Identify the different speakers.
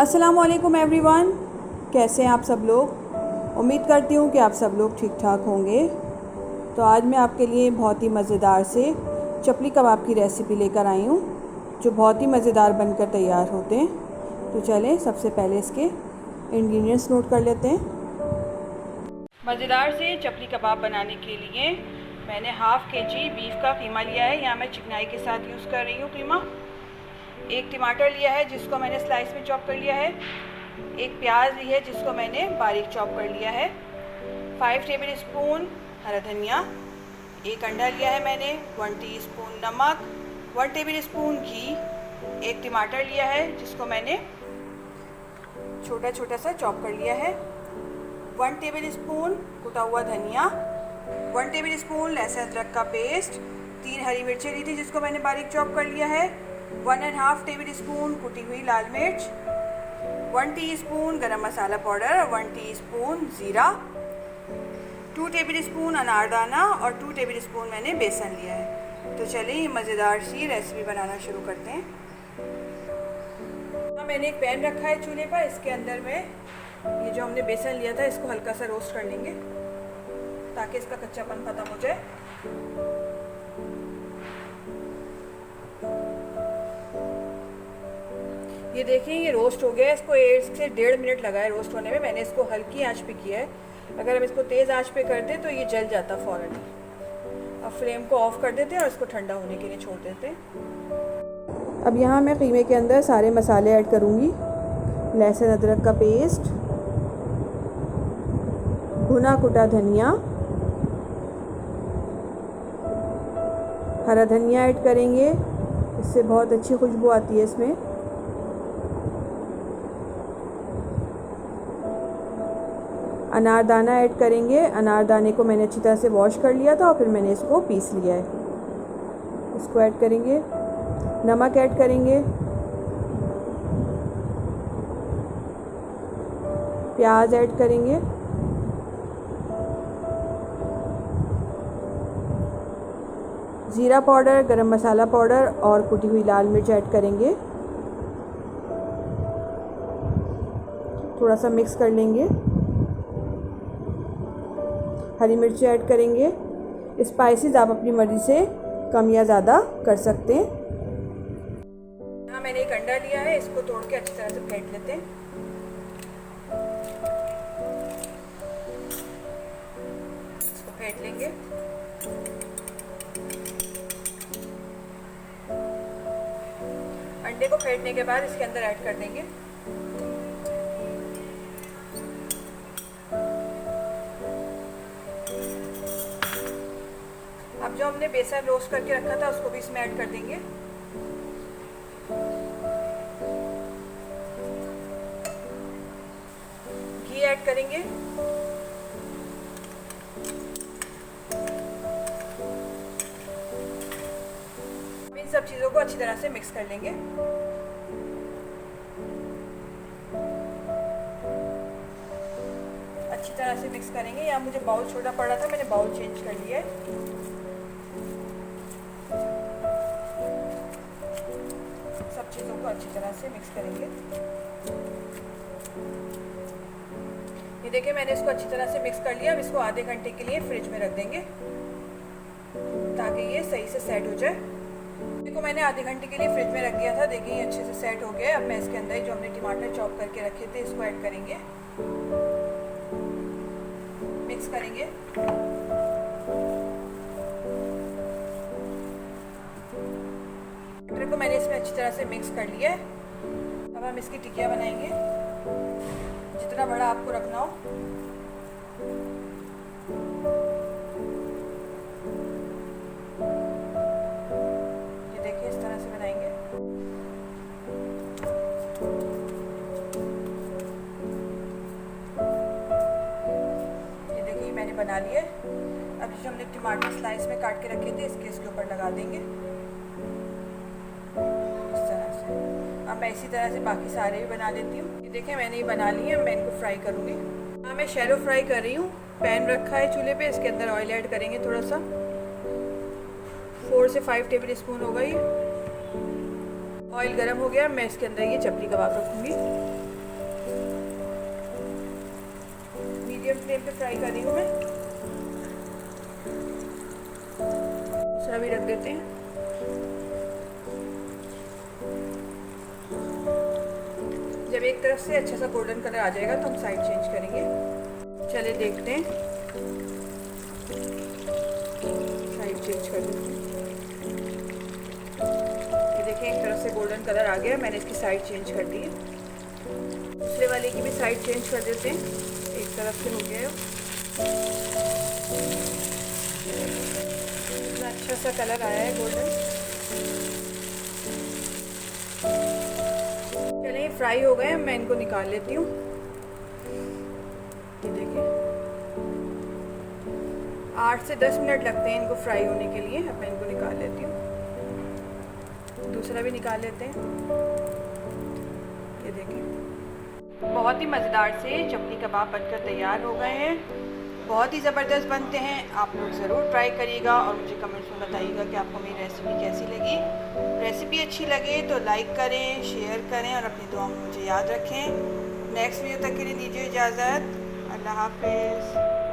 Speaker 1: अस्सलाम वालेकुम एवरीवन, कैसे हैं आप सब लोग। उम्मीद करती हूँ कि आप सब लोग ठीक ठाक होंगे। तो आज मैं आपके लिए बहुत ही मज़ेदार से चपली कबाब की रेसिपी लेकर आई हूँ, जो बहुत ही मज़ेदार बनकर तैयार होते हैं। तो चलें सबसे पहले इसके इंग्रेडिएंट्स नोट कर लेते हैं। मज़ेदार से चपली कबाब बनाने के लिए मैंने हाफ़ kg बीफ का कीमा लिया है। यहाँ मैं चिकनाई के साथ यूज़ कर रही हूँ कीमा। एक टमाटर लिया है जिसको मैंने स्लाइस में चॉप कर लिया है। एक प्याज ली है जिसको मैंने बारीक चॉप कर लिया है। 5 टेबल स्पून हरा धनिया, एक अंडा लिया है मैंने, 1 टीस्पून नमक, 1 टेबल स्पून घी, एक टमाटर लिया है जिसको मैंने छोटा छोटा सा चॉप कर लिया है, 1 टेबल स्पून कुटा हुआ धनिया, 1 टेबल स्पून लहसुन अदरक का पेस्ट, 3 हरी मिर्चें ली थी जिसको मैंने बारीक चॉप कर लिया है, 1.5 टेबल स्पून कुटी हुई लाल मिर्च, 1 टीस्पून गरम मसाला पाउडर और 1 टीस्पून ज़ीरा, 2 टेबल स्पून अनारदाना और 2 टेबल स्पून मैंने बेसन लिया है। तो चलिए मज़ेदार सी रेसिपी बनाना शुरू करते हैं। मैंने एक पैन रखा है चूल्हे पर। इसके अंदर में ये जो हमने बेसन लिया था इसको हल्का सा रोस्ट कर लेंगे ताकि इसका कच्चापन ख़त्म हो जाए। ये देखिए ये रोस्ट हो गया है। इसको 1 से 1.5 मिनट लगा है रोस्ट होने में। मैंने इसको हल्की आंच पे किया है। अगर हम इसको तेज़ आंच पे कर दें तो ये जल जाता फ़ौरन। अब फ्लेम को ऑफ कर देते हैं और इसको ठंडा होने के लिए छोड़ देते हैं। अब यहाँ मैं कीमे के अंदर सारे मसाले ऐड करूँगी। लहसुन अदरक का पेस्ट, भुना कुटा धनिया, हरा धनिया ऐड करेंगे, इससे बहुत अच्छी खुशबू आती है इसमें। अनारदाना ऐड करेंगे। अनारदाने को मैंने अच्छी तरह से वॉश कर लिया था और फिर मैंने इसको पीस लिया है। इसको ऐड करेंगे। नमक ऐड करेंगे। प्याज ऐड करेंगे। ज़ीरा पाउडर, गरम मसाला पाउडर और कुटी हुई लाल मिर्च ऐड करेंगे। थोड़ा सा मिक्स कर लेंगे। हरी मिर्ची ऐड करेंगे। स्पाइसेस आप अपनी मर्ज़ी से कम या ज़्यादा कर सकते हैं। यहाँ मैंने एक अंडा लिया है, इसको तोड़ के अच्छी तरह से फेंट लेते हैं। इसको फेंट लेंगे। अंडे को फेंटने के बाद इसके अंदर ऐड कर देंगे। अब जो हमने बेसन रोस्ट करके रखा था उसको भी इसमें ऐड कर देंगे। घी ऐड करेंगे। इन सब चीज़ों को अच्छी तरह से मिक्स कर लेंगे। अच्छी तरह से मिक्स करेंगे। यहाँ मुझे बाउल छोटा पड़ा था, मैंने बाउल चेंज कर लिया है। सब चीज़ों को अच्छी तरह से मिक्स करेंगे। ये देखिए मैंने इसको अच्छी तरह से मिक्स कर लिया। अब इसको आधे घंटे के लिए फ्रिज में रख देंगे ताकि ये सही से सेट हो जाए। देखो मैंने आधे घंटे के लिए फ्रिज में रख दिया था। देखिए ये अच्छे से सेट हो गया। अब मैं इसके अंदर जो हमने टमाटर चॉप करके रखे थे इसको ऐड करेंगे, मिक्स करेंगे। टमाटर को मैंने इसमें अच्छी तरह से मिक्स कर लिया है। अब हम इसकी टिकिया बनाएंगे, जितना बड़ा आपको रखना हो। ये देखिए इस तरह से बनाएंगे। ये देखिए मैंने बना लिया। अब जो हमने टमाटर स्लाइस में काट के रखे थे इसके ऊपर लगा देंगे इस तरह से। अब मैं इसी तरह से बाकी सारे भी बना लेती हूँ। ये देखिए मैंने ये बना ली है। मैं इनको फ्राई करूँगी। हाँ मैं शैलो फ्राई कर रही हूँ। पैन रखा है चूल्हे पे, इसके अंदर ऑयल ऐड करेंगे थोड़ा सा। 4 से 5 टेबल स्पून होगा ये। ऑयल गर्म हो गया, मैं इसके अंदर ये चपली कबाब रखूँगी। फ्लेम पे फ्राई कर रही हूँ मैं। दूसरा भी रख देते हैं। जब एक तरफ से अच्छा सा गोल्डन कलर आ जाएगा तो हम साइड चेंज करेंगे। चलिए देखते हैं, साइड चेंज कर देते हैं। ये देखिए एक तरफ से गोल्डन कलर आ गया, मैंने इसकी साइड चेंज कर दी है। दूसरे वाले की भी साइड चेंज कर देते हैं। एक तरफ से हो गया, इतना अच्छा सा कलर आया है गोल्डन। चलिए फ्राई हो गए, मैं इनको निकाल लेती हूँ। ये देखिए 8 से 10 मिनट लगते हैं इनको फ्राई होने के लिए। अब मैं इनको निकाल लेती हूँ। दूसरा भी निकाल लेते हैं। ये देखिए बहुत ही मज़ेदार से चपली कबाब बनकर तैयार हो गए हैं। बहुत ही ज़बरदस्त बनते हैं। आप लोग ज़रूर ट्राई करिएगा और मुझे कमेंट्स में बताइएगा कि आपको मेरी रेसिपी कैसी लगी। रेसिपी अच्छी लगे तो लाइक करें, शेयर करें और अपनी दुआ में मुझे याद रखें। नेक्स्ट वीडियो तक के लिए दीजिए इजाज़त। अल्लाह हाफ़िज़।